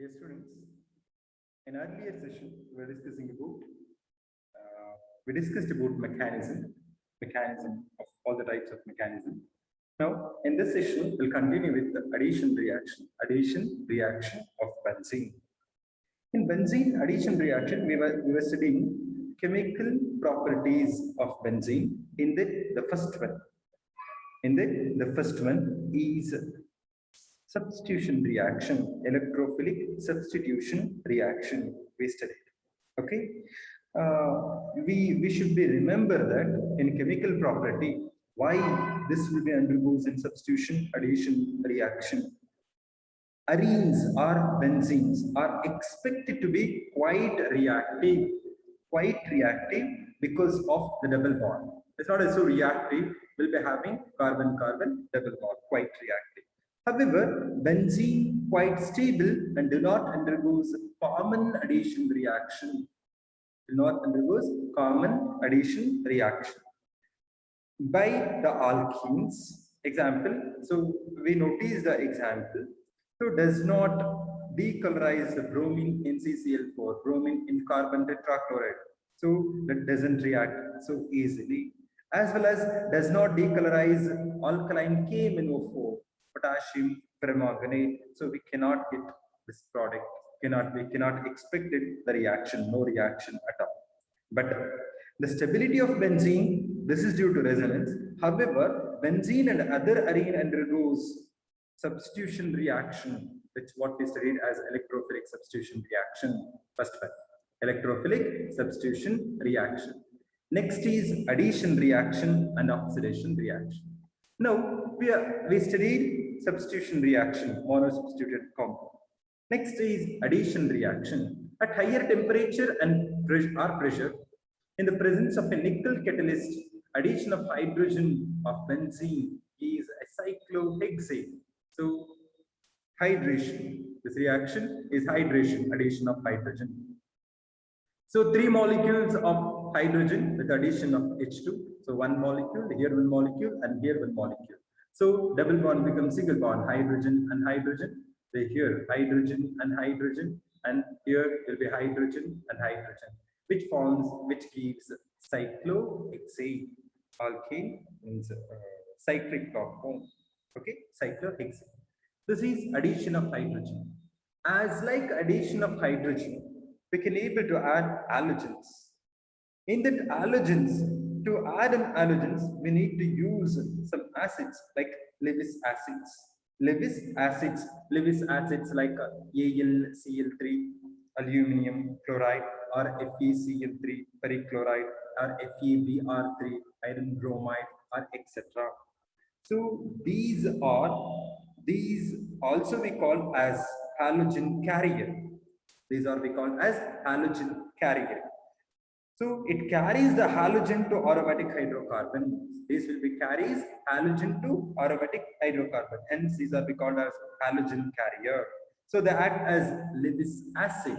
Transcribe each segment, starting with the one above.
Dear students, in earlier session we discussed about mechanism of all the types of mechanism. Now, in this session, we'll continue with the addition reaction of benzene. In benzene addition reaction, we were studying chemical properties of benzene. In the first one, the first one is substitution reaction, electrophilic substitution reaction we studied. Okay, we should be remember that in chemical property why this will be undergoes in substitution addition reaction. Arenes or benzenes are expected to be quite reactive because of the double bond. It's not so reactive, we'll be having carbon-carbon double bond, quite reactive. However, benzene quite stable and do not undergoes common addition reaction. Do not undergoes common addition reaction. By the alkenes, example, so we notice the example. So does not decolorize the bromine NCCl4, bromine in carbon tetrachloride. So that doesn't react so easily. As well as does not decolorize alkaline KMnO4, potassium permanganate. So we cannot get this product. We cannot expect it, the reaction, no reaction at all. But the stability of benzene, this is due to resonance. However, benzene and other arene undergoes substitution reaction, which what we studied as electrophilic substitution reaction. First one, electrophilic substitution reaction. Next is addition reaction and oxidation reaction. Now we studied substitution reaction, monosubstituted compound. Next is addition reaction. At higher temperature and pressure, in the presence of a nickel catalyst, addition of hydrogen of benzene is a cyclohexane. So hydration, this reaction is hydration, addition of hydrogen. So three molecules of hydrogen with addition of H2. So one molecule, here one molecule, and here one molecule. So double bond becomes single bond, hydrogen and hydrogen. They here hydrogen, and here will be hydrogen and hydrogen, which gives cyclohexane. Alkane means cyclic compound. Okay, cyclohexane. This is addition of hydrogen. As like addition of hydrogen, we can able to add halogens. In that halogens, to add an halogens, we need to use some acids like Lewis acids. Lewis acids like AlCl3, aluminium chloride, or FeCl3, perchloride, or FeBr3, iron bromide, or etc. So these also we call as halogen carrier. These are we call as halogen carrier. So it carries the halogen to aromatic hydrocarbon. This will be carries halogen to aromatic hydrocarbon. Hence, these are called as halogen carrier. So they act as Lewis acid.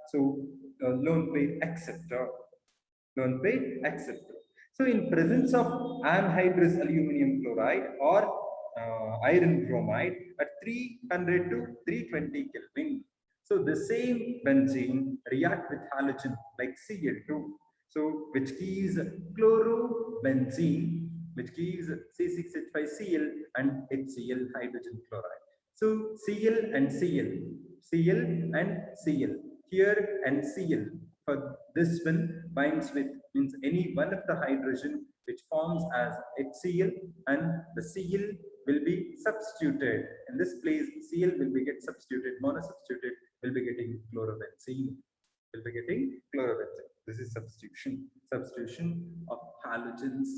So lone pair, etc. So in presence of anhydrous aluminum chloride or iron bromide at 300 to 320 Kelvin. So the same benzene react with halogen like Cl2. So which gives chlorobenzene, which gives C6H5Cl and HCl hydrogen chloride. So Cl and Cl. Here and Cl. For this one binds with means any one of the hydrogen which forms as HCl, and the Cl will be substituted. In this place, Cl will be get substituted, monosubstituted, will be getting chlorobenzene. This is substitution of halogens.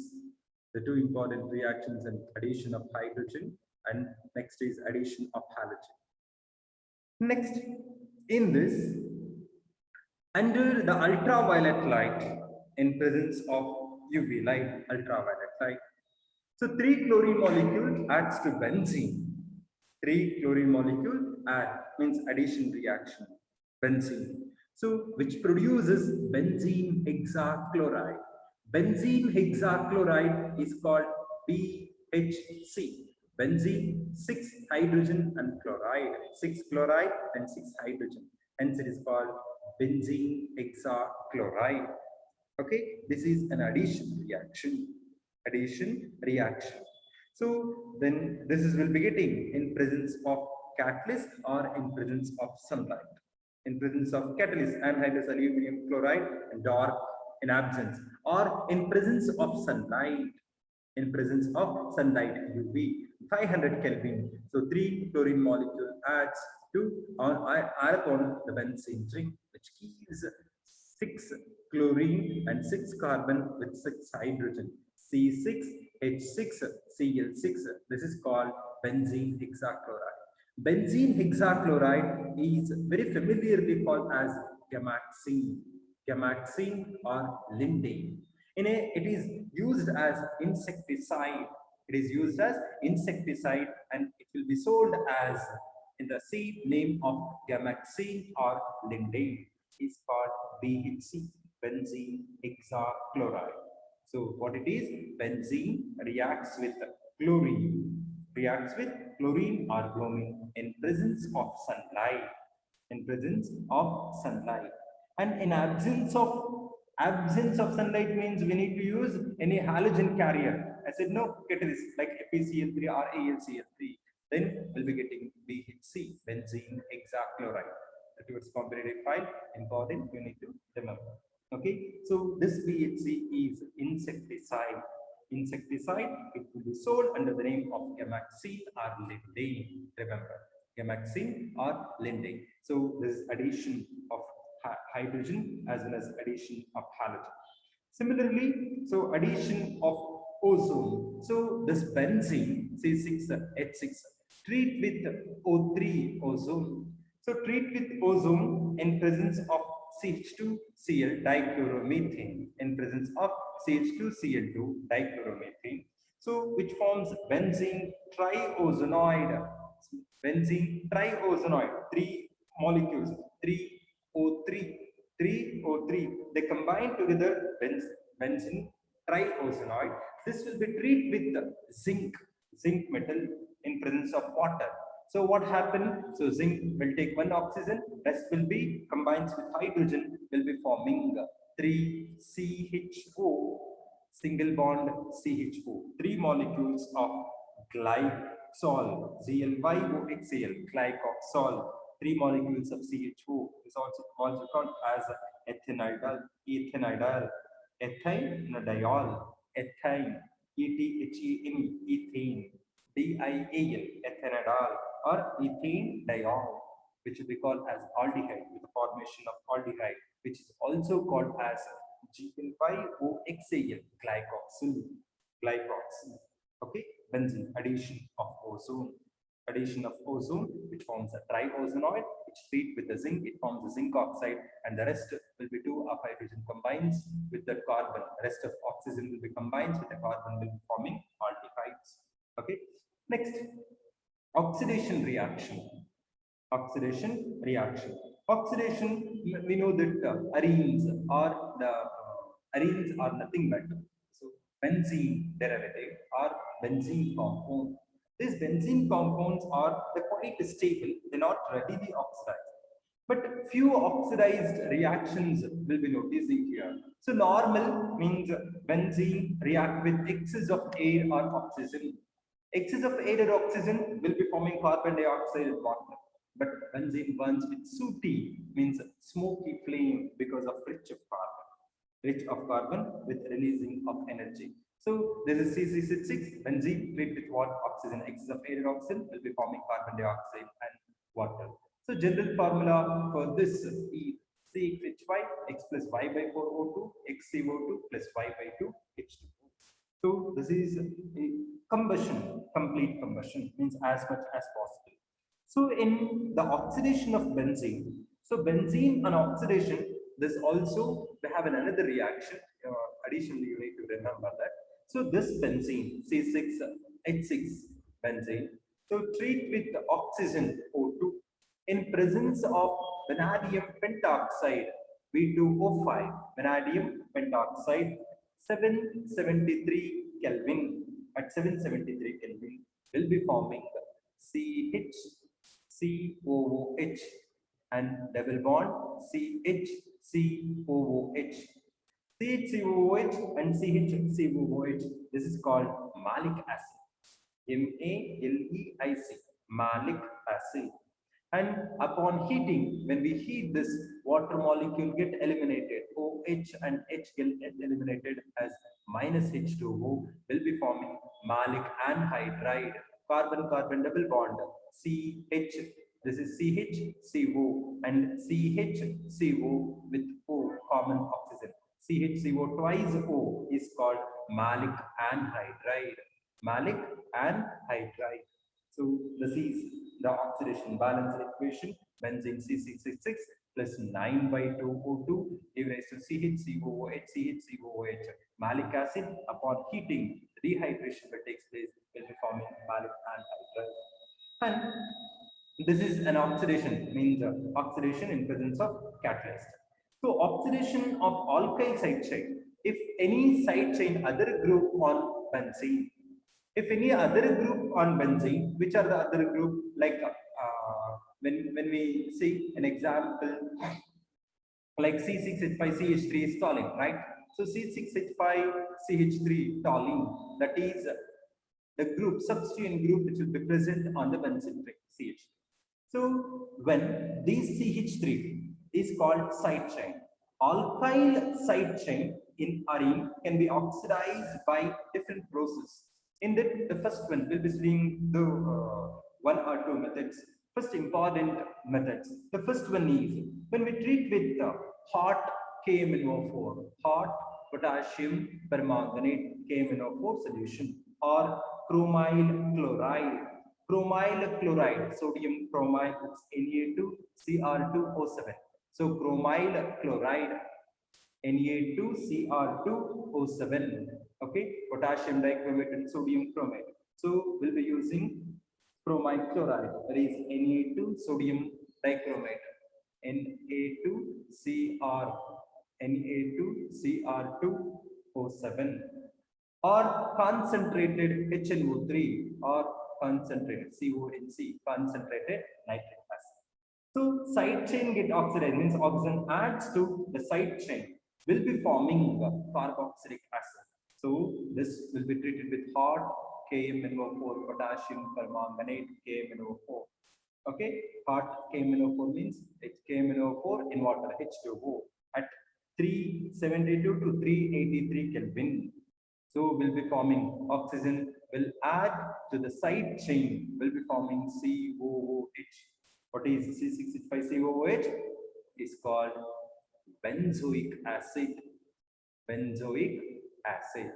The two important reactions and addition of hydrogen, and next is addition of halogen. Next, in this, under the ultraviolet light, in presence of UV light, ultraviolet light. So 3 chlorine molecule adds to benzene. 3 chlorine molecule add means addition reaction, benzene. So which produces benzene hexachloride. Benzene hexachloride is called BHC. Benzene, 6 hydrogen and chloride, 6 chloride and 6 hydrogen. Hence, it is called benzene hexachloride. Okay, this is an addition reaction. Addition reaction. So then this is will be getting in presence of catalyst or in presence of sunlight. In presence of catalyst, anhydrous aluminum chloride and dark in absence, or in presence of sunlight, in presence of sunlight UV 500 Kelvin. So 3 chlorine molecule adds to add upon the benzene ring, which gives 6 chlorine and 6 carbon with 6 hydrogen. C6H6Cl6. This is called benzene hexachloride. Benzene hexachloride is very familiarly called as gamaxine, gamaxine or lindane. It is used as insecticide. It is used as insecticide and it will be sold as in the same name of gamaxine or lindane. Is called BHC, benzene hexachloride. So what it is? Benzene reacts with chlorine or bromine in presence of sunlight. In presence of sunlight, and in absence of sunlight means we need to use any halogen carrier. I said no catalyst like FeCl3 or AlCl3. Then we'll be getting BHC, benzene hexachloride. Towards competitive file, important you need to remember. Okay, so this BHC is insecticide. Insecticide, it will be sold under the name of gamaxine or lindane. Remember, gamaxine or lindane. So this addition of hydrogen as well as addition of halogen. Similarly, so addition of ozone. So this benzene C6H6 treat with O3 ozone. So treat with ozone in presence of CH2Cl dichloromethane, in presence of CH2Cl2 dichloromethane. So which forms benzene triozonoid. Benzene triozonoid, 3 molecules, 3O3, 3O3. They combine together benzene triozonoid. This will be treated with zinc metal in presence of water. So what happened? So zinc will take one oxygen, rest will be combines with hydrogen, will be forming 3CHO, single bond CHO, 3 molecules of glycol, GLYOXAL, glycoxol, 3 molecules of CHO is also called as ethanidyl, ethanidyl, ethanidyl, ethane, ETHENE, ethane, DIAL, ethanol, or ethane diol, which will be called as aldehyde, with the formation of aldehyde, which is also called as GLYOXAL, glycoxyl. Okay, benzene, addition of ozone. Addition of ozone, which forms a triozonoid, which treat with the zinc, it forms a zinc oxide, and the rest will be 2 of hydrogen combines with the carbon. The rest of oxygen will be combines with the carbon, will be forming aldehydes. Okay. Next, oxidation reaction. Oxidation reaction. Oxidation, we know that arenes are nothing but so benzene derivative or benzene compound. These benzene compounds are quite stable; they're not readily oxidized. But few oxidized reactions will be noticing here. So normal means benzene react with excess of air or oxygen. Excess of air or oxygen will be forming carbon dioxide and water. But benzene burns with sooty, means smoky flame because of rich of carbon with releasing of energy. So this is C6H6, benzene treat with what oxygen, excess of air and oxygen will be forming carbon dioxide and water. So general formula for this is CXHY, X plus Y by 4O2, XCO2 plus Y by 2, H2O. So this is a combustion, complete combustion, means as much as possible. So in the oxidation of benzene, so benzene and oxidation, this also they have another reaction. Additionally, you need to remember that. So this benzene, C6H6 benzene, so treat with oxygen O2 in presence of vanadium pentoxide, V2O5, vanadium pentoxide, 773 Kelvin, at 773 Kelvin. will be forming CH, COOH and double bond CHCOOH. CHCOOH and CHCOOH. This is called malic acid. MALEIC, malic acid. And upon heating, when we heat this, water molecule get eliminated. OH and H get eliminated as minus H2O will be forming malic anhydride. Carbon-carbon double bond CH. This is CHCO and CHCO with O common oxygen. CHCO twice O is called malic anhydride. Malic anhydride. So this is the oxidation balance equation. Benzene C6H6 plus 9 by 2 O2 give rise to CHCOOH, CHCOOH. Malic acid upon heating, dehydration will take place, will be forming malic anhydride. And this is an oxidation, means oxidation in presence of catalyst. So oxidation of alkyl side chain. If any side chain other group on benzene, if any other group on benzene, which are the other group, like when we see an example like C6H5CH3 is toluene, right? So C6H5CH3 toluene, that is the group, substituent group which will be present on the benzene ring CH. So when this CH3 is called side chain, alkyl side chain in arene can be oxidized by different process. In that, the first one will be seeing the one or two methods. First important methods. The first one is when we treat with hot KMnO4, hot potassium permanganate KMnO4 solution, or chromyl chloride. Chromyl chloride, sodium chromide, Na2Cr2O7. So chromyl chloride, Na2Cr2O7. Okay, potassium dichromate and sodium chromate. So we'll be using chromyl chloride, that is Na2 sodium dichromate, Na2Cr2O7, or concentrated HNO3, or concentrated CONC, concentrated nitric acid. So side chain get oxidized, means oxygen adds to the side chain, will be forming carboxylic acid. So this will be treated with hot KMnO4, potassium permanganate KMnO4. Okay, hot KMnO4 means KMnO4 in water, H2O, at 372 to 383 Kelvin. So we'll be forming oxygen, will add to the side chain, will be forming COOH. What is C6H5COOH? Is called benzoic acid. Benzoic acid.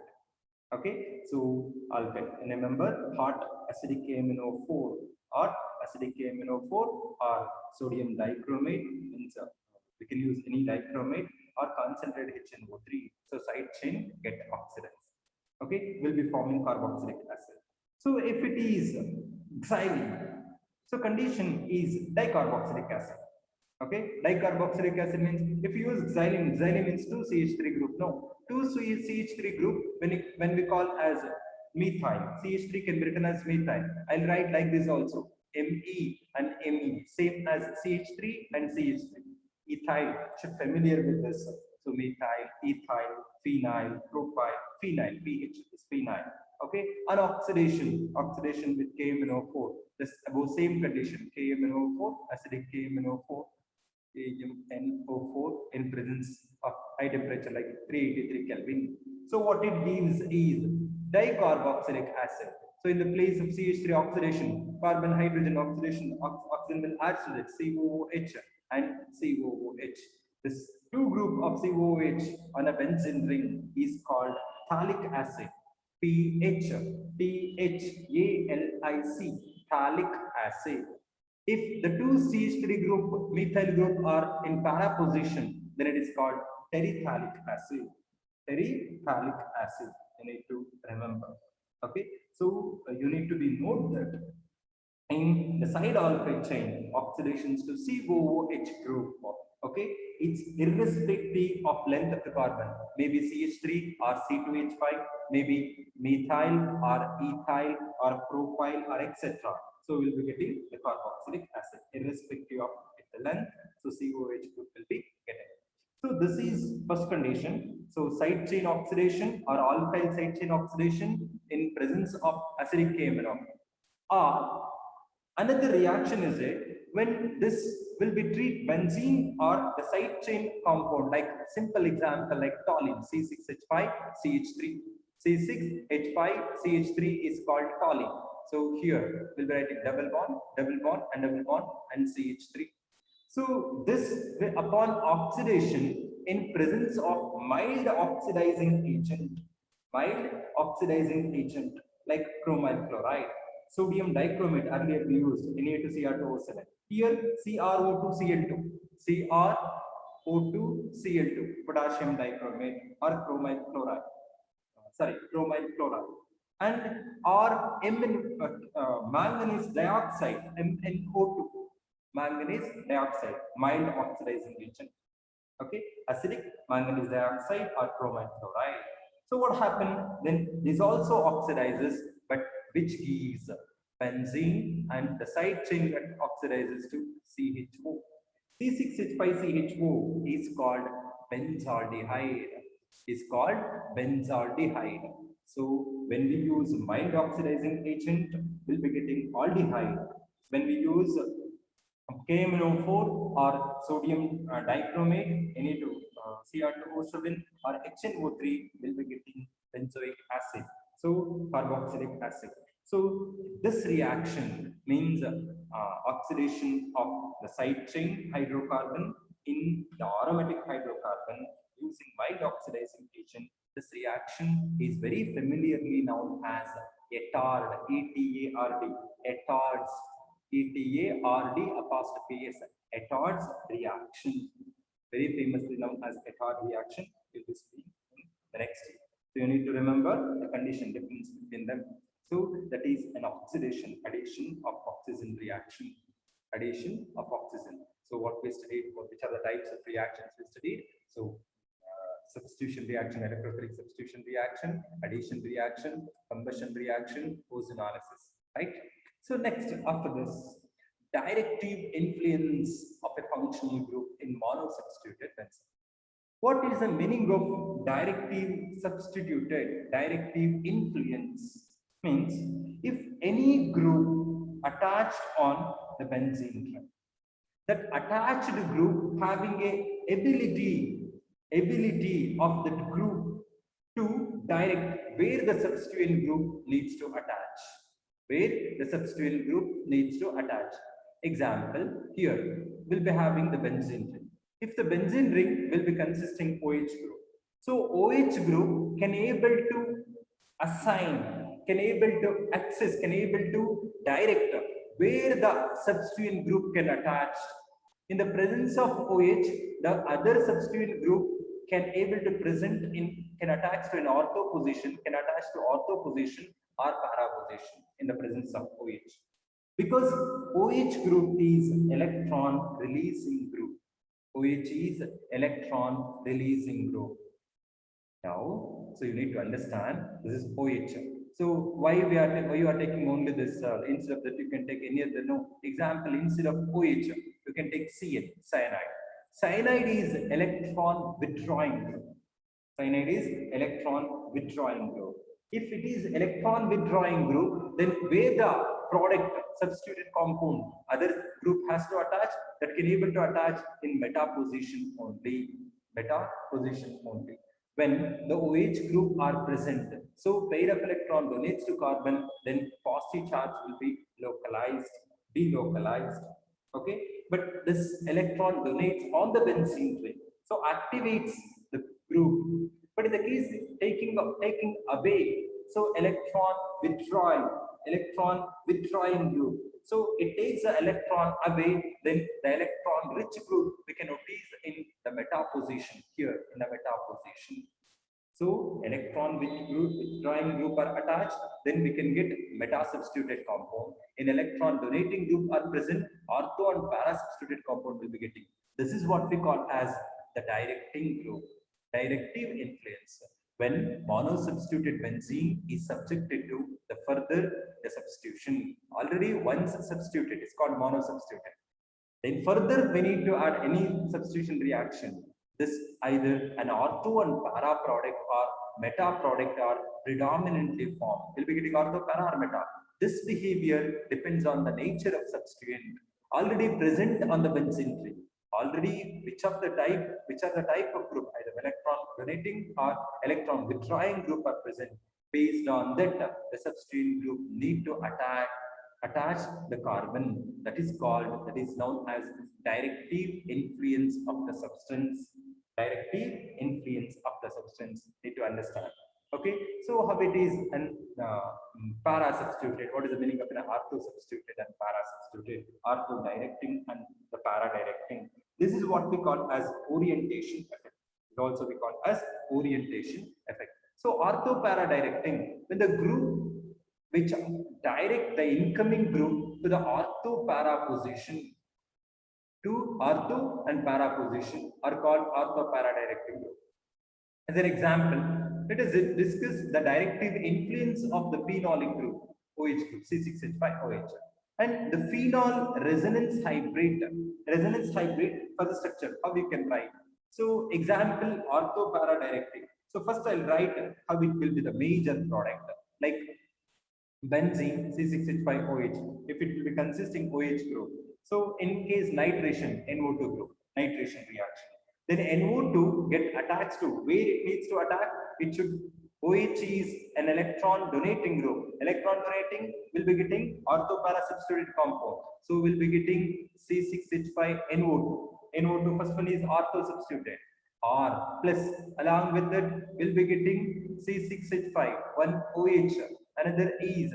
Okay, so alkyl. Remember, hot acidic KMnO4, hot acidic KMnO4, or sodium dichromate, means we can use any dichromate, or concentrated HNO3. So side chain get oxidized. Okay, will be forming carboxylic acid. So if it is xylene, so condition is dicarboxylic acid. Okay, dicarboxylic acid means if you use xylene, xylene means 2CH3 group. No, 2CH3 group when we call as methyl. CH3 can be written as methyl. I'll write like this also. Me and Me, same as CH3 and CH3. Ethyl, should familiar with this. So methyl, ethyl, phenyl, propyl, phenyl, pH is phenyl. Okay, and oxidation with KMnO4. This above same condition, KMnO4, acidic KMnO4, KMnO4 in presence of high temperature like 383 Kelvin. So what it gives is dicarboxylic acid. So in the place of CH3 oxidation, carbon hydrogen oxidation, oxygen will add to that COOH and COOH. This two group of COOH on a benzene ring is called phthalic acid. PHALIC, phthalic acid. If the two CH3 group, methyl group are in para position, then it is called terephthalic acid. Terephthalic acid, you need to remember. Okay, so you need to be note that in the side alkyl chain, oxidations to COOH group, okay, it's irrespective of length of the carbon, maybe CH3 or C2H5, maybe methyl or ethyl or propyl or etc. So we'll be getting the carboxylic acid irrespective of the length. So COH group will be getting. So this is first condition. So side chain oxidation or alkyl side chain oxidation in presence of acidic KMnO. Or another reaction is when this will be treat benzene or the side chain compound, like simple example like toluene C6H5 CH3. C6H5 CH3 is called toluene. So here we'll be writing double bond and double bond and CH3. So this upon oxidation in presence of mild oxidizing agent like chromyl chloride, sodium dichromate earlier we used Na2Cr2O7. Here CrO2Cl2, CrO2Cl2, potassium dichromate or chromyl chloride. Chromyl chloride. And or manganese dioxide, MnO2, manganese dioxide, mild oxidizing agent. Okay, acidic manganese dioxide or chromyl chloride. So what happened then? This also oxidizes, but which gives benzene, and the side chain that oxidizes to CHO. C6H5CHO is called benzaldehyde. So when we use mild oxidizing agent, we'll be getting aldehyde. When we use KMnO4 or sodium dichromate, Na2Cr2O7 or HNO3, will be getting benzoic acid. So carboxylic acid. So this reaction means oxidation of the side chain hydrocarbon in the aromatic hydrocarbon using mild oxidizing agent. This reaction is very familiarly known as ETARD, ETARD, ETARDS, ETARD apostrophe S, ETARDS reaction, very famously known as ETARD reaction. Will be seen in the next year. So you need to remember the condition difference between them. So that is an oxidation, addition of oxygen reaction, addition of oxygen. So what we studied, which are the types of reactions we studied? So substitution reaction, electrophilic substitution reaction, addition reaction, combustion reaction, ozonolysis, right? So next, after this, directive influence of a functional group in monosubstituted benzene. What is the meaning of directive influence? Means if any group attached on the benzene ring, that attached group having a ability of that group to direct where the substituent group needs to attach. Example, here we'll be having the benzene ring. If the benzene ring will be consisting OH group, so OH group can able to assign, can able to access, can able to direct where the substituent group can attach. In the presence of OH, the other substituent group can able to can attach to an ortho position, or para position in the presence of OH. Because OH group is electron releasing group. Now, so you need to understand this is OH. So why you are taking only this instead of that you can take any other example. Instead of OH you can take Cl, cyanide. Cyanide is electron withdrawing group. If it is electron withdrawing group, then where the product substituted compound other group has to attach, that can able to attach in meta position only. When the OH group are present, so pair of electron donates to carbon, then positive charge will be delocalized. Okay, but this electron donates on the benzene ring, so activates the group. But in the case taking away, so electron withdrawing group. So it takes the electron away, then the electron rich group we can notice in the meta position here in the meta position. So electron withdrawing group are attached, then we can get meta substituted compound. In electron donating group are present, ortho and para substituted compound will be getting. This is what we call as the directing group, directive influence. When monosubstituted benzene is subjected to the further the substitution, already once substituted, it's called monosubstituted. Then further, we need to add any substitution reaction. This either an ortho and para product or meta product are predominantly formed. We'll be getting ortho, para, or meta. This behavior depends on the nature of substituent already present on the benzene tree. Already, which are the type of group, either electron donating or electron withdrawing group are present. Based on that, the substituent group need to attach the carbon, that is known as directive influence of the substance. Directive influence of the substance, need to understand. Okay, so how it is an para substituted? What is the meaning of an ortho substituted and para substituted? Ortho directing and the para directing. This is what we call as orientation effect. It also we call as orientation effect. So ortho para directing, when the group which direct the incoming group to the ortho para position, to ortho and para position are called ortho para directing group. As an example, let us discuss the directive influence of the phenolic group OH group C6H5OH and the phenol resonance hybrid for the structure, how we can write. So example, ortho para directing. So first I'll write how it will be the major product, like benzene C6H5OH, if it will be consisting OH group. So in case nitration, NO2 group, nitration reaction. Then NO2 get attached to where it needs to attack. It should, OH is an electron donating group. Electron donating will be getting ortho para substituted compound. So we'll be getting C6H5NO2. NO2 first one is ortho substituted. R plus along with that we'll be getting C6H5, one OH, another is,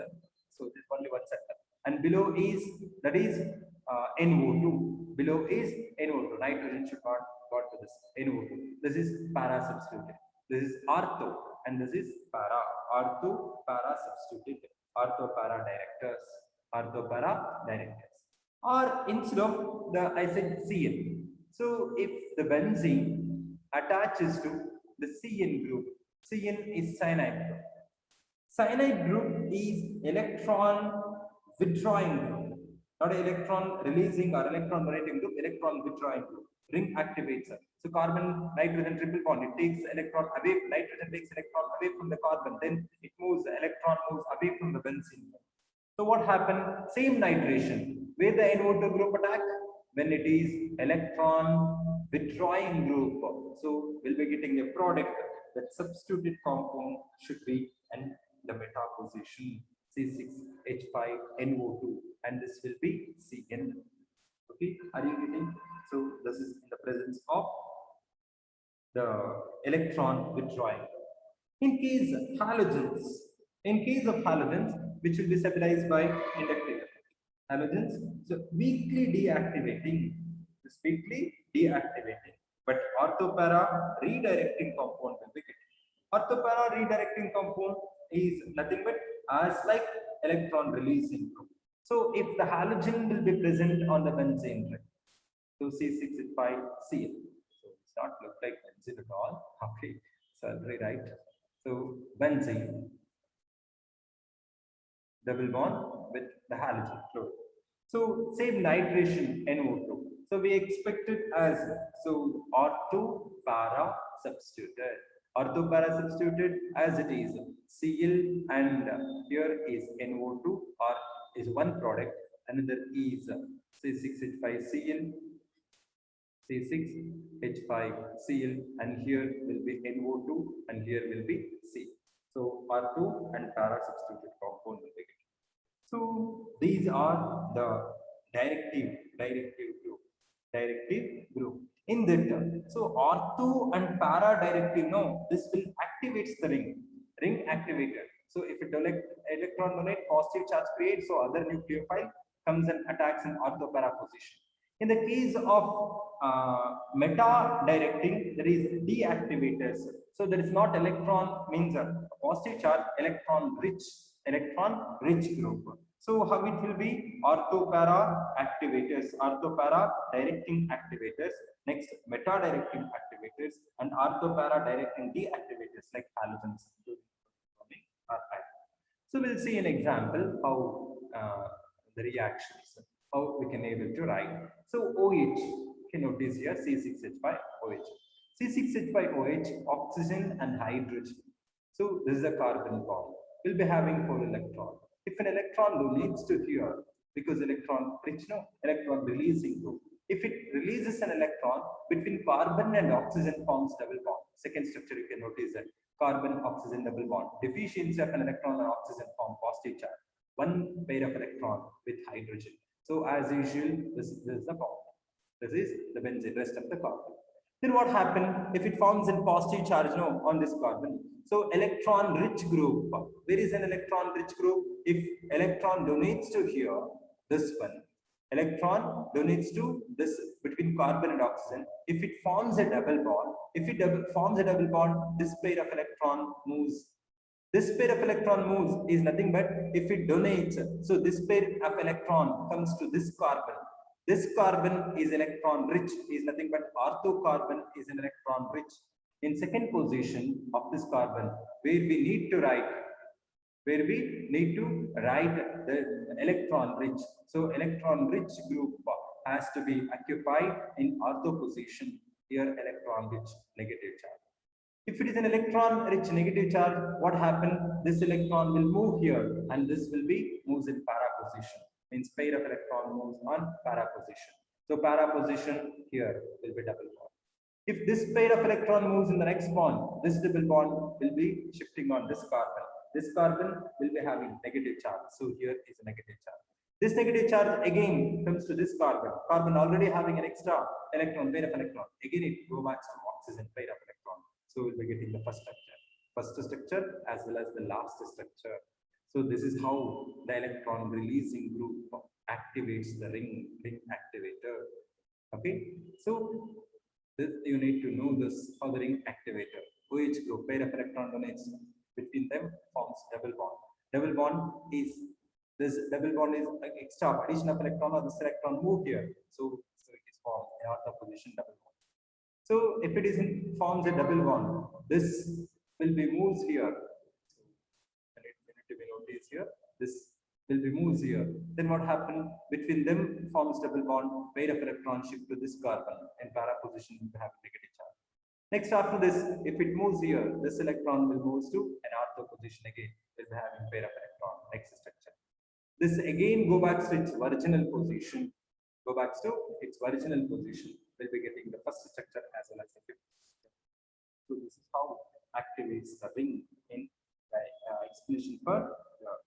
so this only one sector, and below is, that is NO2, below is NO2, nitrogen should not go to this NO2. This is para substituted, this is ortho, and this is para, ortho para substituted, ortho para directors, ortho para directors. Or instead of the, I said CN, so if the benzene attaches to the CN group, CN is cyanide group. Cyanide group is electron withdrawing group, not electron releasing or electron donating group, electron withdrawing group. Ring activates. So carbon, nitrogen triple bond, it takes electron away, nitrogen takes electron away from the carbon, then it moves, the electron moves away from the benzene. So what happened? Same nitration, where the NO2 group attack? When it is electron withdrawing group. So we'll be getting a product, that substituted compound should be in the meta position, C6H5NO2, and this will be CN. Okay, are you getting? So this is in the presence of the electron withdrawing. In case of halogens, which will be stabilized by inductive effect. Halogens, so weakly deactivating, but orthopara redirecting compound will be getting. Orthopara redirecting compound is nothing but as like electron releasing group. So if the halogen will be present on the benzene ring, so C6H5Cl, so it's not look like benzene at all. Okay, so I'll rewrite. So benzene, double bond with the halogen fluid. So same nitration NO2. So we expect it as, so ortho para substituted. Ortho para substituted as it is Cl, and here is NO2 or is one product, another is C6H5Cl, C6H5Cl, and here will be NO2 and here will be C. So ortho and para substituted compound will be getting. So these are the directive group. In that, so ortho and para directive, no, this will activates the ring activator. So if it electron donate, positive charge creates, so other nucleophile comes and attacks in ortho para position. In the case of meta directing, there is deactivators. So there is not electron, means a positive charge, electron rich group. So how it will be? Ortho para activators, ortho para directing activators. Next, meta directing activators. activators, and orthopara direct and deactivators like halogens are high. So we'll see an example how the reactions, how we can able to write. So OH, can notice here C6H5OH. C6H5OH, oxygen and hydrogen. So this is a carbon bond. We'll be having 4 electrons. If an electron donates to here, because electron rich, no, electron releasing group. If it releases an electron between carbon and oxygen forms double bond. Second structure you can notice that carbon oxygen double bond. Deficiency of an electron or oxygen form positive charge. One pair of electron with hydrogen. So as usual, this is the bond. This is the benzene, rest of the carbon. Then what happens if it forms in positive charge no, on this carbon? So electron rich group. Where is an electron rich group? If electron donates to here, this one. Electron donates to this between carbon and oxygen. If it forms a double bond, if it forms a double bond, this pair of electron moves. This pair of electron moves is nothing but if it donates. So this pair of electron comes to this carbon. This carbon is electron rich, is nothing but orthocarbon is an electron rich. In second position of this carbon, where we need to write the electron rich. So electron rich group has to be occupied in ortho position, here electron rich negative charge. If it is an electron rich negative charge, what happens? This electron will move here and this will be moves in para position. Means pair of electron moves on para position. So para position here will be double bond. If this pair of electron moves in the next bond, this double bond will be shifting on this carbon. This carbon will be having negative charge. So here is a negative charge. This negative charge again comes to this carbon. Carbon already having an extra electron, pair of electron. Again it goes back to oxygen, pair of electron. So we'll be getting the first structure as well as the last structure. So this is how the electron releasing group activates the ring activator. Okay, so this you need to know this how the ring activator. OH group, pair of electron donates between them forms double bond. Double bond is extra addition of electron or this electron move here. So it is formed in ortho position double bond. So if it is forms a double bond, this will be moves here. So it need to be noticed here. This will be moves here. Then what happens between them forms double bond, pair of electron shift to this carbon and para position will have negative charge. Next after this, if it moves here, this electron will move to an ortho position again. Will be having pair of electron next structure. This again go back to its original position. Go back to its original position. We'll be getting the first structure as well as the fifth structure. So this is how activates the ring in the explanation for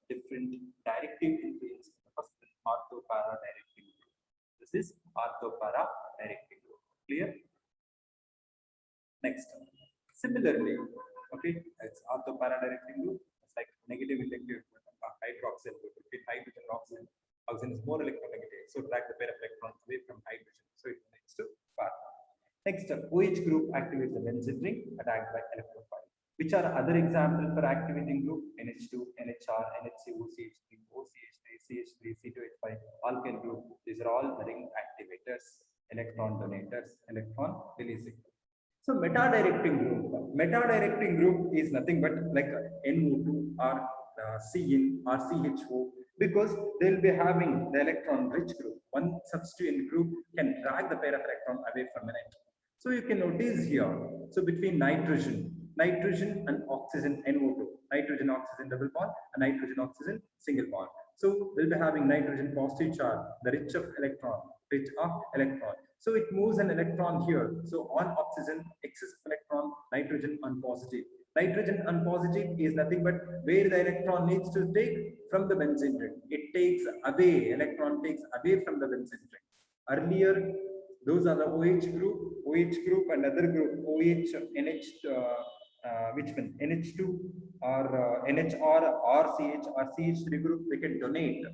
different directive influence. The first one, orthopara directing group. This is orthopara directing group. Clear? Next, similarly, okay, it's orthopara directing group. It's like negative electric hydroxyl between hydrogen and oxygen. Oxygen is more electronegative, so drag the pair of electrons away from hydrogen. So it connects to para. Next, OH group activates the benzene ring attacked by electrophile. Which are other examples for activating group? NH2, NHR, NHCO, CH3, OCH3, CH3, C2H5, alkyl group. These are all the ring activators, electron donators, electron releasing. So meta-directing group is nothing but like NO2 or CN or CHO, because they'll be having the electron rich group. One substituent group can drag the pair of electron away from an atom. So you can notice here, so between nitrogen and oxygen, NO2, nitrogen oxygen double bond and nitrogen oxygen single bond. So we'll be having nitrogen positive charge, the rich of electron. So it moves an electron here. So on oxygen, excess of electron, nitrogen on positive. Nitrogen on positive is nothing but where the electron needs to take from the benzene ring. It takes away, electron takes away from the benzene ring. Earlier, those are the OH group and other group, OH, NH, which one? NH2 or NHR or CH or CH3 group, they can donate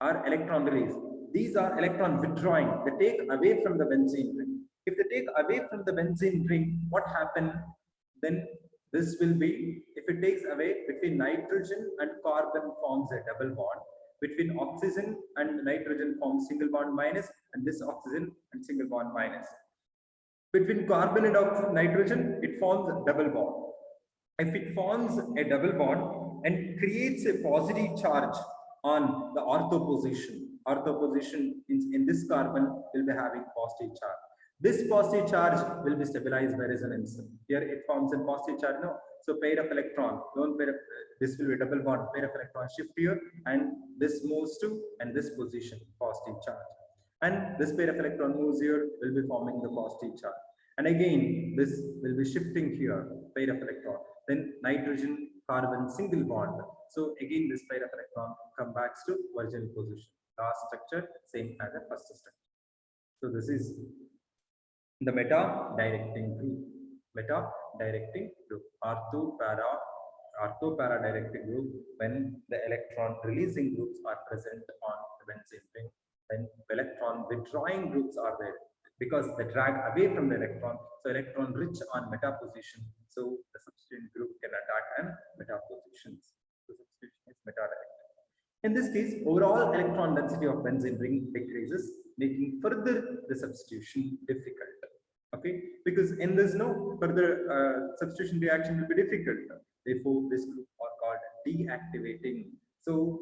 or electron release. These are electron withdrawing. They take away from the benzene ring. If they take away from the benzene ring, what happens? Then this will be, if it takes away between nitrogen and carbon forms a double bond. Between oxygen and nitrogen forms single bond minus, and this oxygen and single bond minus. Between carbon and nitrogen, it forms a double bond. If it forms a double bond and creates a positive charge on the ortho position in this carbon will be having positive charge. This positive charge will be stabilized by resonance. Here it forms a positive charge, no? So pair of electron, lone pair of, this will be double bond, pair of electron shift here, and this moves to and this position, positive charge. And this pair of electron moves here, will be forming the positive charge. And again, this will be shifting here, pair of electron. Then nitrogen, carbon, single bond. So again, this pair of electron come back to original position. Last structure, same as the first structure. So this is the meta-directing group. Meta-directing group. Ortho-para directing group when the electron releasing groups are present on the benzene ring. Then electron withdrawing groups are there because they drag away from the electron. So electron rich on meta position. So the substituent group can attack and meta positions. So substitution is meta-directing. In this case, overall electron density of benzene ring decreases, making further the substitution difficult. Okay, because in this no further substitution reaction will be difficult. Therefore, this group are called deactivating. So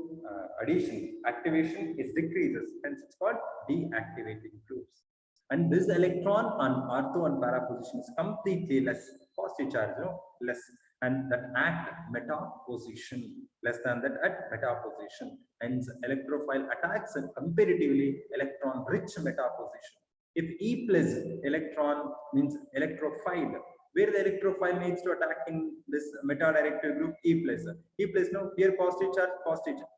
addition, activation is decreases, hence it's called deactivating groups. And this electron on ortho and para position is completely less positive charge, no, less, and that at meta position less than that at meta position. Hence, electrophile attacks and comparatively electron rich meta position. If E plus electron means electrophile, where the electrophile needs to attack in this meta-directed group, E plus. E plus, no, here positive charge,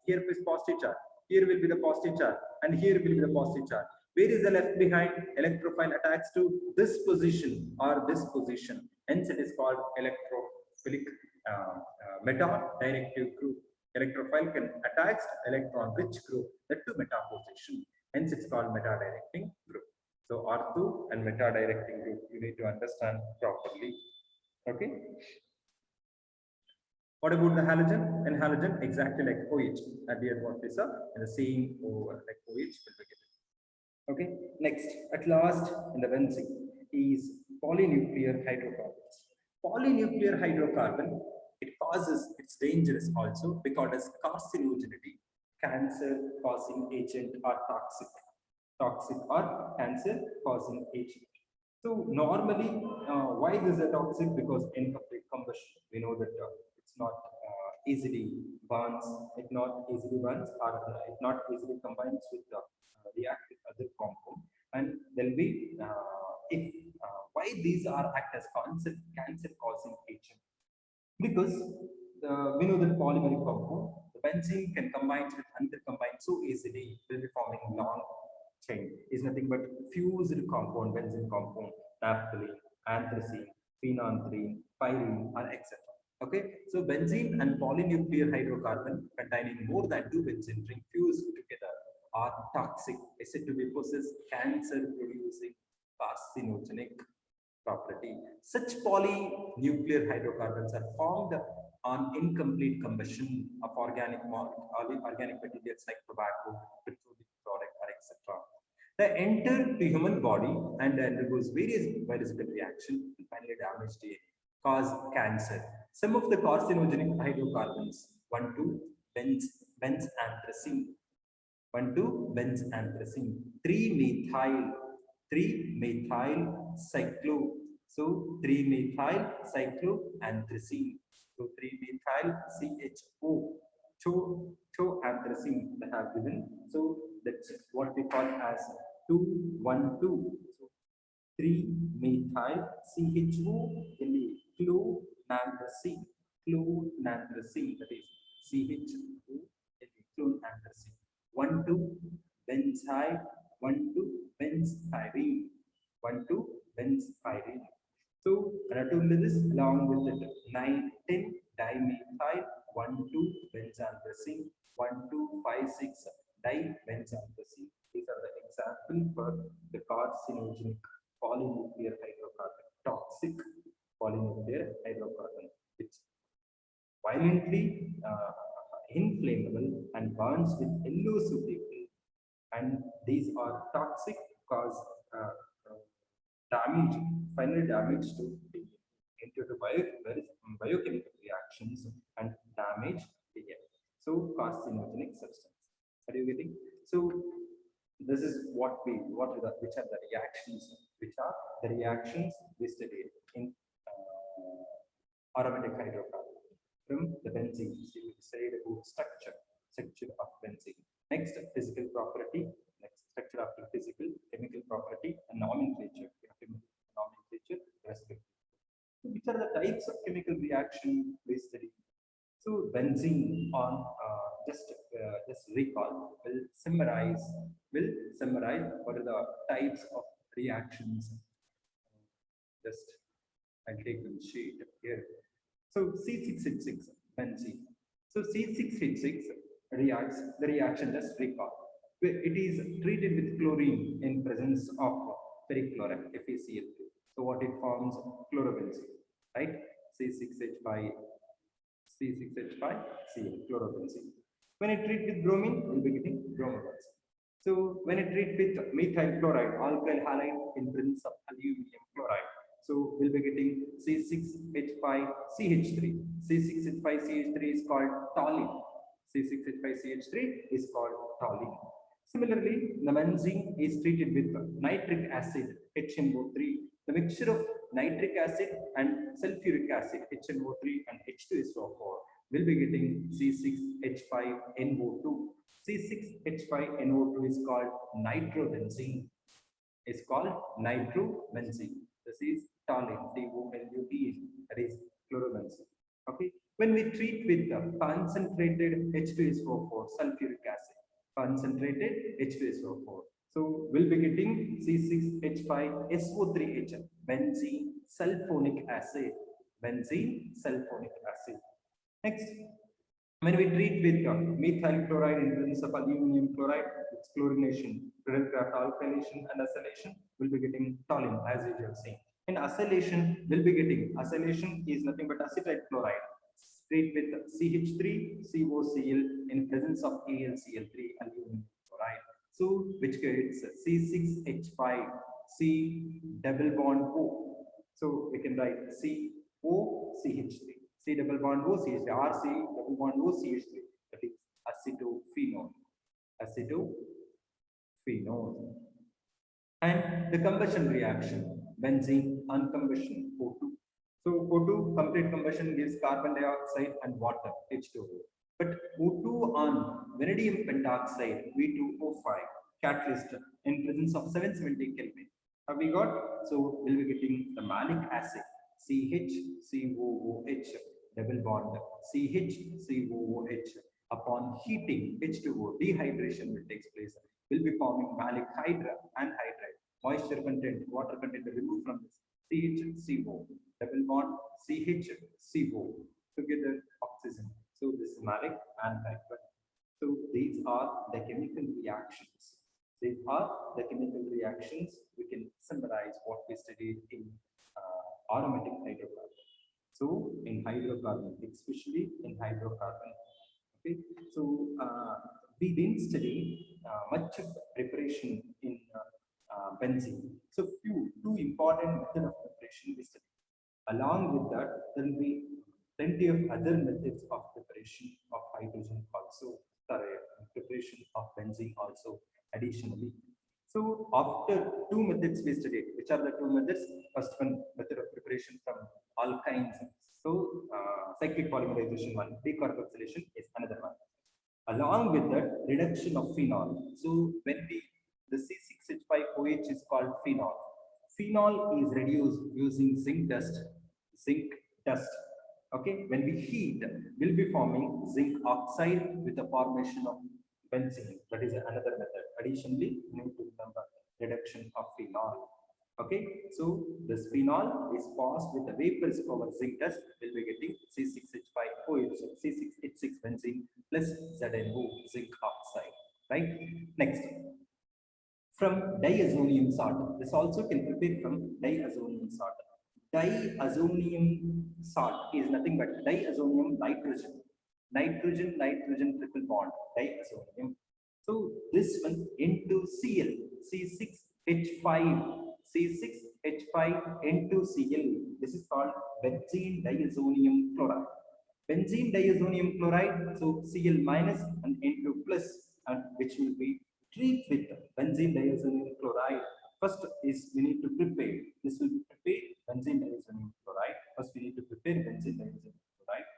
here is positive charge, here will be the positive charge, and here will be the positive charge. Where is the left behind? Electrophile attacks to this position or this position. Hence, it is called electrophilic meta-directive group. Electrophile can attack electron-rich group, that to meta position. Hence, it's called meta-directing group. So ortho and meta-directing group, you need to understand properly. Okay. What about the halogen? And halogen exactly like OH. At the end, what is and the same like OH will be given. Okay. Next, at last, in the benzene is polynuclear hydrocarbons. Polynuclear hydrocarbon, it causes, it's dangerous also because carcinogenity, cancer causing agent or toxic or cancer causing agent. So normally, why this is toxic? Because incomplete combustion. We know that it's not easily burns, it not easily burns, or it not easily combines with the react with other compound. And there'll be if why these are act as cancer causing agent, because we know that polymeric compound, the benzene can combine with another combine so easily, will be forming long chain. Is nothing but fused compound, benzene compound, naphthalene, anthracene, phenanthrene, pyrene, or etc. Okay, so benzene and polynuclear hydrocarbon containing more than two benzene ring fused together are toxic, is said to be possess cancer-producing carcinogenic property. Such polynuclear hydrocarbons are formed on incomplete combustion of organic materials like tobacco, petroleum product, or etc. They enter the human body and undergoes various biological reactions and finally damage DNA, cause cancer. Some of the carcinogenic hydrocarbons, 1,2 benzanthracene, 1,2 benzanthracene, 3-methyl cyclo, so 3-methyl cycloanthracene, so 3-methyl CHO anthracene they have given. So that's what we call as 2,1,2. So 3-methyl CHO in the clonanthracene, that is CHO in the clonanthracene. 1,2 benzyl, 1,2 benzpyrene, 1,2 benzpyrene. So not only this, along with the 9,10 dimethyl, 1,2 benzanthracene, 1,2,5,6 dibenzanthracene. These are the example for the carcinogenic polynuclear hydrocarbon, toxic polynuclear hydrocarbon, which violently inflammable and burns with yellow sooty flame, and these are toxic cause damage, final damage to DNA, into the biochemical reactions and damage DNA. So carcinogenic substance. Are you getting? So this is which are the reactions, which are the reactions we studied in aromatic hydrocarbon from the benzene. So we said about structure of benzene. Next, physical property. Next, structure after physical, chemical property, and nomenclature. We have to make nomenclature respectively. So which are the types of chemical reaction we study? So benzene on just recall will summarize what are the types of reactions. Just I'll take one sheet here. So C6H6 benzene. So C6H6 reacts the reaction, just recall. It is treated with chlorine in presence of ferric chloride FeCl3. So what it forms? Chlorobenzene, right? C6H5 C6H5Cl, chlorobenzene. When I treat with bromine, we'll be getting bromobenzene. So when I treat with methyl chloride, alkyl halide in presence of aluminum chloride, so we'll be getting C6H5CH3. C6H5CH3 is called toluene. C6H5CH3 is called toluene. Similarly, the benzene is treated with nitric acid HNO3. The mixture of nitric acid and sulfuric acid HNO3 and H2SO4 will be getting C6H5NO2. C6H5NO2 is called nitrobenzene. Is called nitrobenzene. This is toluene, TOLUENE, that is chlorobenzene. Okay. When we treat with the concentrated H2SO4, sulfuric acid, concentrated H2SO4. So we'll be getting C6H5SO3H, benzene sulfonic acid. Benzene sulfonic acid. Next, when we treat with methyl chloride in presence of aluminum chloride, its chlorination, Cradle-Craft alkylation and acylation, will be getting toluene, as you have seen. In acylation, we'll be getting, acylation is nothing but acetyl chloride. Treat with CH3COCl in presence of AlCl3 aluminum chloride. So which creates C6H5 C double bond O. So we can write COCH3. C double bond O CH3 or C double bond O CH3. That is acetophenone. Acetophenone. And the combustion reaction, benzene on combustion O2. So O2 complete combustion gives carbon dioxide and water H2O. But O2 on vanadium pentoxide V2O5 catalyst in presence of 770 Kelvin. Have we got? So we'll be getting the malic acid CHCOOH double bond CHCOOH. Upon heating H2O, dehydration will take place. Will be forming malic anhydride. Moisture content, water content will remove from this CHCO, double bond CHCO, together oxygen. So this is malic anhydride. So these are the chemical reactions. These are the chemical reactions. We can summarize what we studied in aromatic hydrocarbon. So in hydrocarbon, especially in hydrocarbon. Okay. So we didn't study much of preparation in benzene. So two important methods of preparation we study. Along with that, there will be plenty of other methods of preparation of hydrogen also, preparation of benzene also additionally. So after two methods we studied, which are the two methods? First one, method of preparation from alkynes. So cyclic polymerization one, decarboxylation is another one. Along with that, reduction of phenol. So when the C6H5OH is called phenol. Phenol is reduced using zinc dust. Okay, when we heat, we'll be forming zinc oxide with the formation of benzene. That is another method. Additionally, you need to remember reduction of phenol. Okay, so this phenol is passed with the vapors over zinc dust. We'll be getting C6H5OH, C6H6 benzene plus ZNO, zinc oxide. Right. Next, from diazonium salt. This also can prepare from diazonium salt. Diazonium salt is nothing but diazonium nitrogen. Nitrogen triple bond, diazonium. So this one into Cl, C6 H5 C6 H5N2Cl. This is called benzene diazonium chloride. Benzene diazonium chloride, so Cl minus and N2 plus, and which will be treated with benzene diazonium chloride. First is we need to prepare. This will prepare benzene diazonium chloride. First we need to prepare benzene diazonium chloride.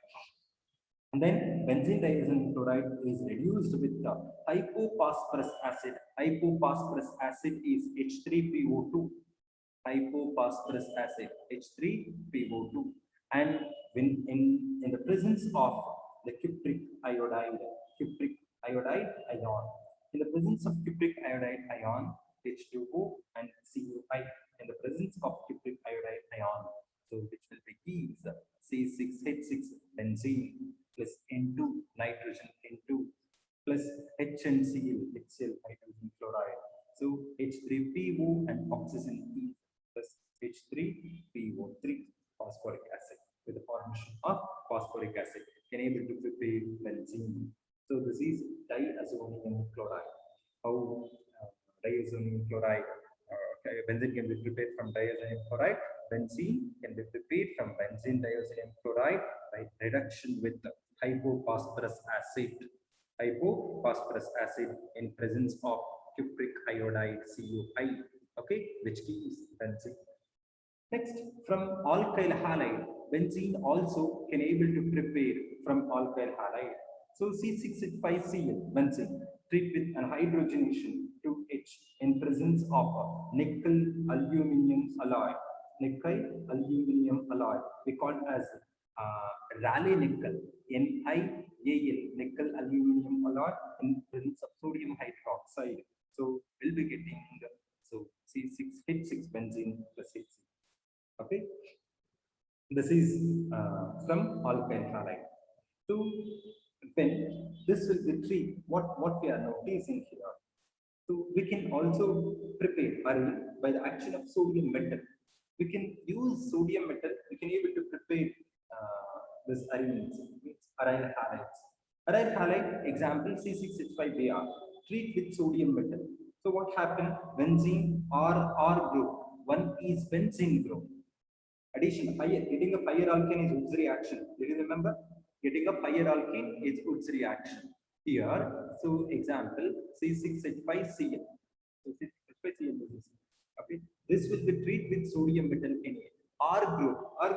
And then benzene diazonium chloride is reduced with the hypophosphorus acid. Hypophosphorus acid is H3PO2. Hypophosphorus acid H3PO2. And when in the presence of the cupric iodide ion, in the presence of cupric iodide ion, H2O and CuI, in the presence of cupric iodide ion, so which will be gives C6H6 benzene plus N2 nitrogen N2 plus HNCl HCl hydrogen chloride. So H3PO and oxygen E plus H3PO3 phosphoric acid with the formation of phosphoric acid can able to prepare benzene. So this is diazonium chloride. How diazonium chloride, benzene can be prepared from diazonium chloride. Benzene can be prepared from benzene diazonium chloride by reduction with hypophosphorus acid. Hypophosphorus acid in presence of cupric iodide CuI, okay, which gives benzene. Next, from alkyl halide, benzene also can able to prepare from alkyl halide. So C6H5Cl benzene treat with an hydrogenation to H in presence of a nickel aluminum alloy. Nickel aluminum alloy we call as Raleigh nickel, NiAl, nickel aluminum alloy in presence of sodium hydroxide. So we'll be getting so C6H6 benzene plus H6. Okay, this is from alkyl halide. So when this will be tree, what we are noticing here. So we can also prepare arene by the action of sodium metal. We can use sodium metal. We can able to prepare this arene, aryl halides. Aryl halide example C6H5Br treat with sodium metal. So what happened? Benzene R group. One is benzene group. Addition, getting a fire alkane is Woods reaction. Did you remember? Getting a fire alkane is Woods reaction. Here, so example C6H5Cl. So C6H5Cl is this. Okay, this will be treated with sodium metal Na. R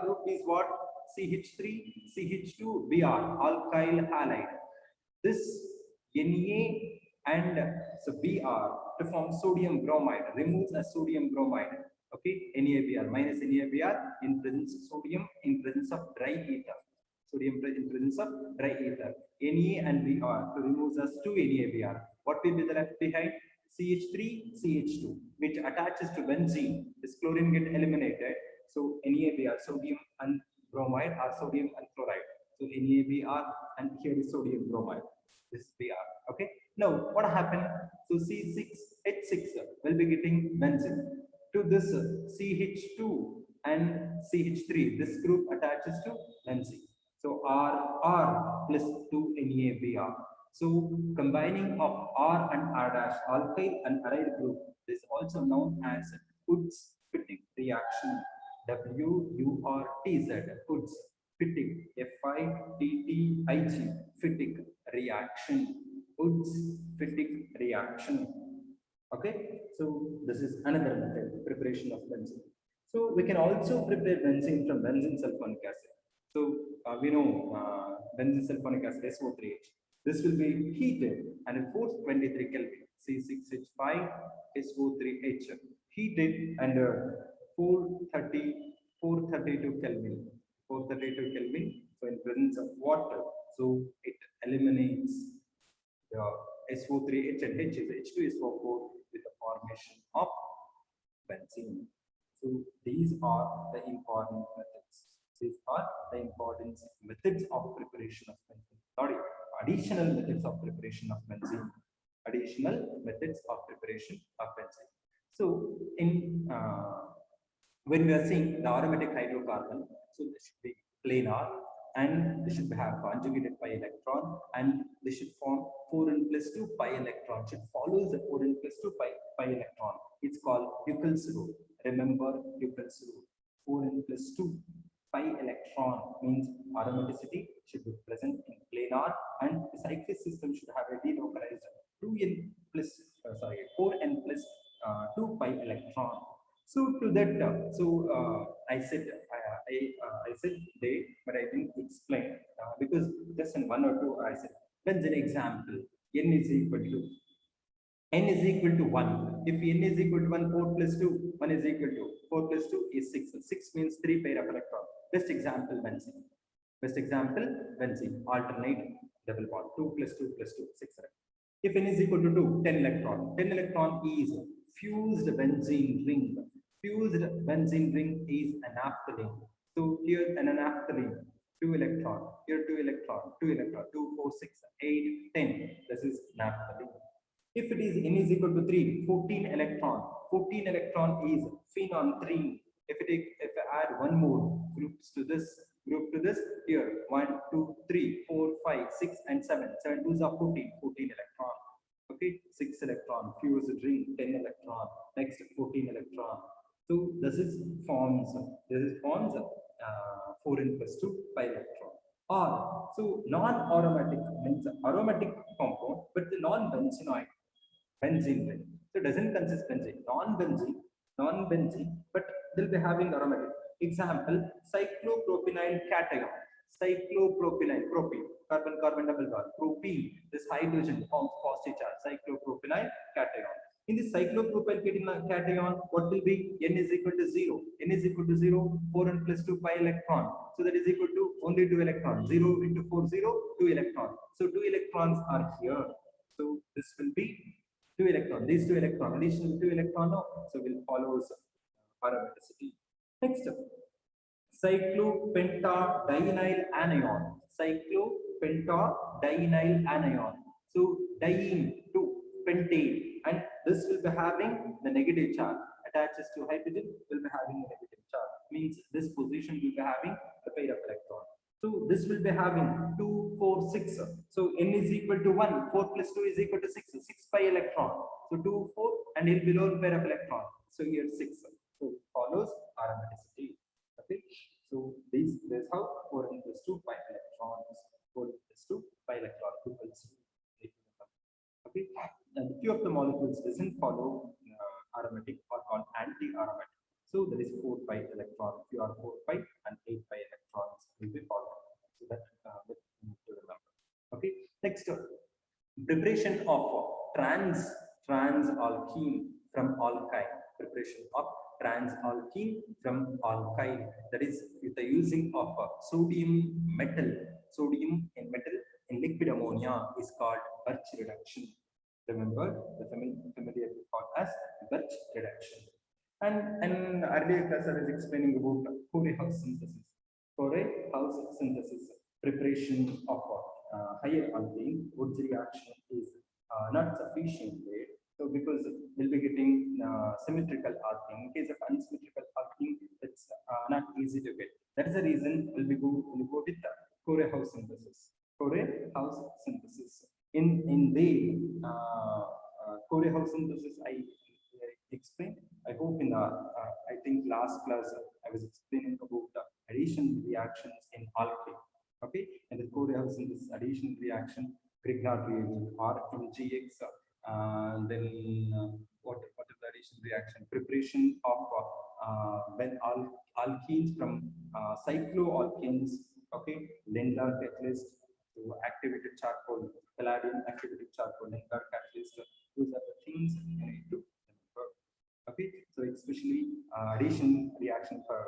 group is what? CH3, CH2Br, alkyl halide. This Na and so Br to form sodium bromide, removes a sodium bromide. Okay, NaBr minus NaBr in presence of sodium, in presence of dry ether. Sodium in presence of dry ether. Na and Br to remove us to NaBr. What will be the left behind? CH3, CH2, which attaches to benzene. This chlorine get eliminated. So NaBr, sodium and bromide, or sodium and chloride. So NaBr and here is sodium bromide. This is Br. Okay. Now what happened? So C6H6 will be getting benzene. To this CH2 and CH3, this group attaches to benzene. So R plus 2 NaBr. So combining of R and R dash, alkyl and aryl group, is also known as Woods-Fittig reaction. WURTZ, Woods-Fittig, FITTIG, Fittig reaction. Woods-Fittig reaction. Okay, so this is another method, preparation of benzene. So we can also prepare benzene from benzene sulfonic acid. So we know benzene sulfonic acid SO3H. This will be heated and at 423 Kelvin, C6H5 SO3H, heated under 432 Kelvin, 432 Kelvin. So in presence of water, so it eliminates the SO3H and H is H2SO4 with the formation of benzene. So these are the important methods. These are the important methods of preparation of benzene. Sorry, additional methods of preparation of benzene. Additional methods of preparation of benzene. So in when we are seeing the aromatic hydrocarbon, so this should be planar and they should have conjugated pi electron and they should form 4n plus 2 pi electron. Should follow the 4n plus 2 pi electron. It's called Huckel's rule. Remember Huckel's rule. 4n plus 2 pi electron means aromaticity should be present in planar, and the cyclic system should have a delocalized 2n plus 4n plus 2 pi electron. So to that, I said they, but I didn't explain because just in one or two I said. That's an example. N is equal to n is equal to 1. If n is equal to 1, 4 plus 2, 1 is equal to 4 plus 2 is 6. 6 means 3 pair of electron. Best example, benzene. Best example, benzene. Alternate double bond. 2 plus 2 plus 2, 6. If n is equal to 2, 10 electron. 10 electron is fused benzene ring. Fused benzene ring is a naphthalene. So here an naphthalene. 2 electron. Here 2 electron. 2 electron. 2, 4, 6, 8, 10. This is naphthalene. If it is n is equal to 3, 14 electron. 14 electron is phenon 3. If I add one more groups to this, here 1, 2, 3, 4, 5, 6, and 7. 7 twos are 14. 14 electron. Okay, 6 electron. Fused ring 10 electron. Next 14 electron. So this is forms. 4n plus 2 pi electron. Or so non-aromatic means aromatic compound, but the non-benzenoid. Benzene ring. So it doesn't consist benzene. Non-benzene, but they'll be having aromatic. Example, cyclopropynyl cation. Cyclopropynyl, propene, carbon double bond. Propene, this hydrogen forms positive charge. Cyclopropynyl cation. In the cyclopropyl cation, what will be? N is equal to 0. N is equal to 0, 4n plus 2 pi electron. So that is equal to only 2 electrons. 0 into 4, 0, 2 electrons. So 2 electrons are here. So this will be 2 electron. These 2 electron, additional 2 electron, no. So we'll follow aromaticity. Next, cyclopentadienyl anion. Cyclopentadienyl anion. So diene to pentane, and this will be having the negative charge. Attaches to hydrogen will be having a negative charge. Means this position will be having the pair of electron. So this will be having 2, 4, 6. So n is equal to 1. 4 plus 2 is equal to 6. 6 pi electron. So 2, 4, and here below pair of electron. So here 6. So follows aromaticity. Okay. So this is how 4n plus 2 pi electrons. 4n plus 2 pi electron equals. Okay. And few of the molecules doesn't follow aromatic or called anti-aromatic. So there is 4 pi electron. Few are 4 pi and 8 pi electrons will be followed. So that we need to remember. Okay. Next, preparation of transalkene from alkyne. Preparation of transalkene from alkyne. That is with the using of sodium in liquid ammonia is called Birch reduction. Remember the familiar called as Birch reduction. And earlier class I was explaining about Corey-House synthesis. Corey-House synthesis, preparation of higher alkene. Wood's reaction is not sufficient there. So because we'll be getting symmetrical alkene. In case of unsymmetrical alkene, it's not easy to get. That is the reason we'll go with the Corey-House synthesis. Corey-House synthesis. In the Corey-House synthesis, I explained. I hope in I think last class I was explaining about the addition reactions in alkene. Okay, and the Corey-House synthesis addition reaction, Grignard reagent or MgX. Then what is the addition reaction? Preparation of when alkenes from cycloalkenes. Okay, Lindlar catalyst to activated charcoal, palladium activated charcoal, Lindlar catalyst. Those are the things you need to remember. Okay, so especially addition reaction for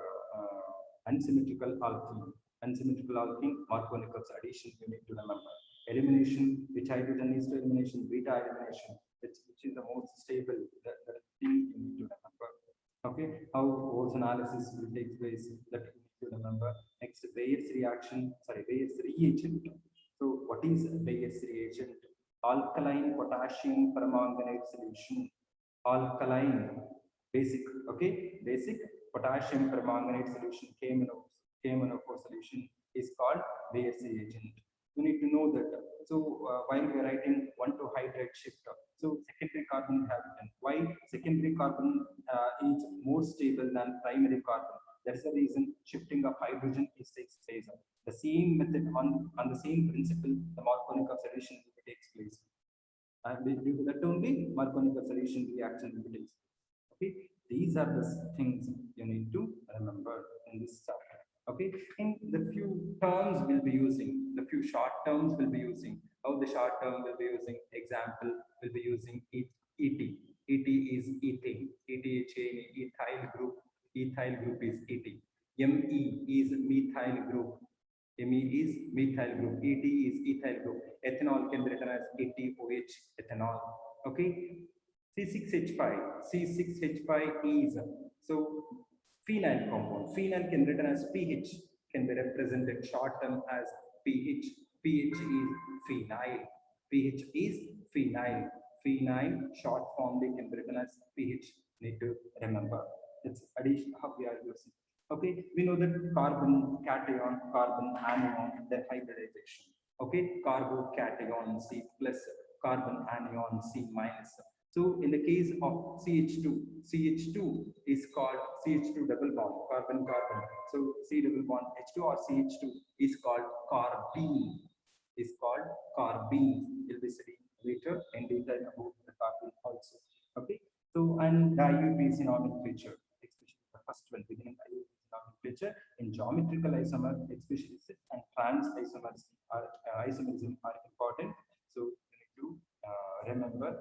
unsymmetrical alkene. Unsymmetrical alkene, Markovnikov's addition you need to remember. Elimination, which hydrogen is to elimination, beta elimination, which is the most stable, that thing you need to remember. Okay, how Bose analysis will take place, that you need to remember. Next, Bayes reagent. So what is Bayes reagent? Alkaline potassium permanganate solution. Alkaline, basic, okay, basic potassium permanganate solution, KMnO4 solution is called Bayes reagent. You need to know that. So while we are writing 1,2 hydride shift, so secondary carbon habitant. Why secondary secondary carbon is more stable than primary carbon. That's the reason shifting of hydrogen is takes place. The same method on the same principle, the Marconic oxidation takes place. And due to that only, Marconic oxidation reaction will take place. Okay, these are the things you need to remember in this chapter. Okay, in the few terms we'll be using, the few short terms we'll be using. How the short term will be using, example, we'll be using ET. ET is ethane, ethyl group. Ethyl group is ET. Me is methyl group. Me is methyl group. Et is ethyl group. Ethanol can be written as ETOH, ethanol. Okay. C6H5. C6H5 is so phenyl compound. Phenyl can be written as PH, can be represented short term as PH. PH is phenyl. PH is phenyl. Phenyl short form they can be written as PH. Need to remember. It's addition how we are using. Okay, we know that carbon cation, carbon anion, then hybridization. Okay, carbocation C plus, carbon anion C minus. So in the case of CH2, CH2 is called CH2 double bond, carbon carbon. So C double bond H2 or CH2 is called carbene. Is called carbene. You'll be studying later in detail about the carbene also. Okay. So and IUPAC nomenclature, especially the first one beginning IUPAC nomenclature in geometrical isomer, especially cis and trans isomers are isomerism are important. So you need to remember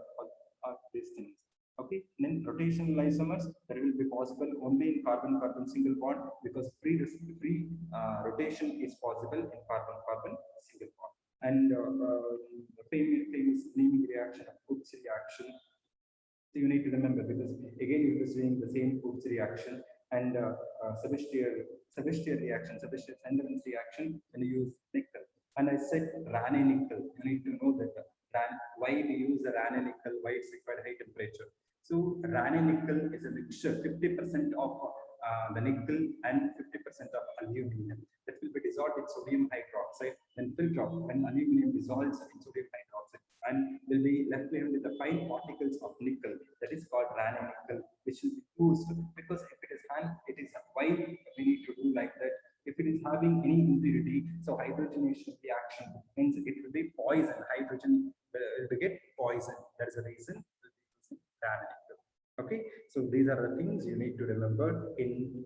all these things. Okay, then rotational isomers that will be possible only in carbon-carbon single bond because free rotation is possible in carbon-carbon single bond. And famous naming reaction of Fuchs reaction. So you need to remember because again you are doing the same Fuchs reaction and Sabatier reaction, Sabatier-Senderens reaction, and you use nickel. And I said Raney nickel. You need to know that why we use the Raney nickel, why it's required high temperature. So Raney nickel is a mixture, 50% of the nickel and 50% of aluminum that will be dissolved in sodium hydroxide and filter off when aluminum dissolves in sodium hydroxide and will be left behind with the fine particles of nickel that is called Raney nickel, which will be used because if it is why we need to do like that. If it is having any impurity, so hydrogenation reaction means it will be poison. Hydrogen will get poison. That is the reason we'll be using Raney nickel. Okay, so these are the things you need to remember in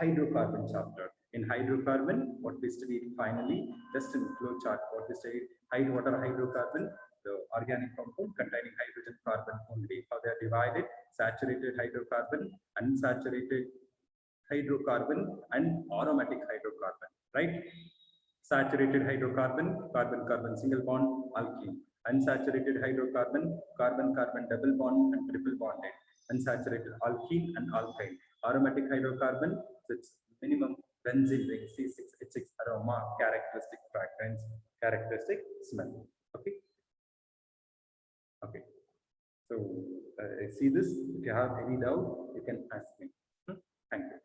hydrocarbon chapter. In hydrocarbon, what we studied finally, just in flow chart, what we studied, what are hydrocarbon? The organic compound containing hydrogen carbon only. How they are divided: saturated hydrocarbon, unsaturated hydrocarbon, and aromatic hydrocarbon. Right? Saturated hydrocarbon, carbon-carbon single bond, alkene. Unsaturated hydrocarbon, carbon-carbon double bond and triple bonded. Unsaturated alkene and alkyne. Aromatic hydrocarbon, it's minimum benzene ring, C6H6 aroma, characteristic fragrance, characteristic smell. Okay. Okay. So see this. If you have any doubt, you can ask me. Thank you.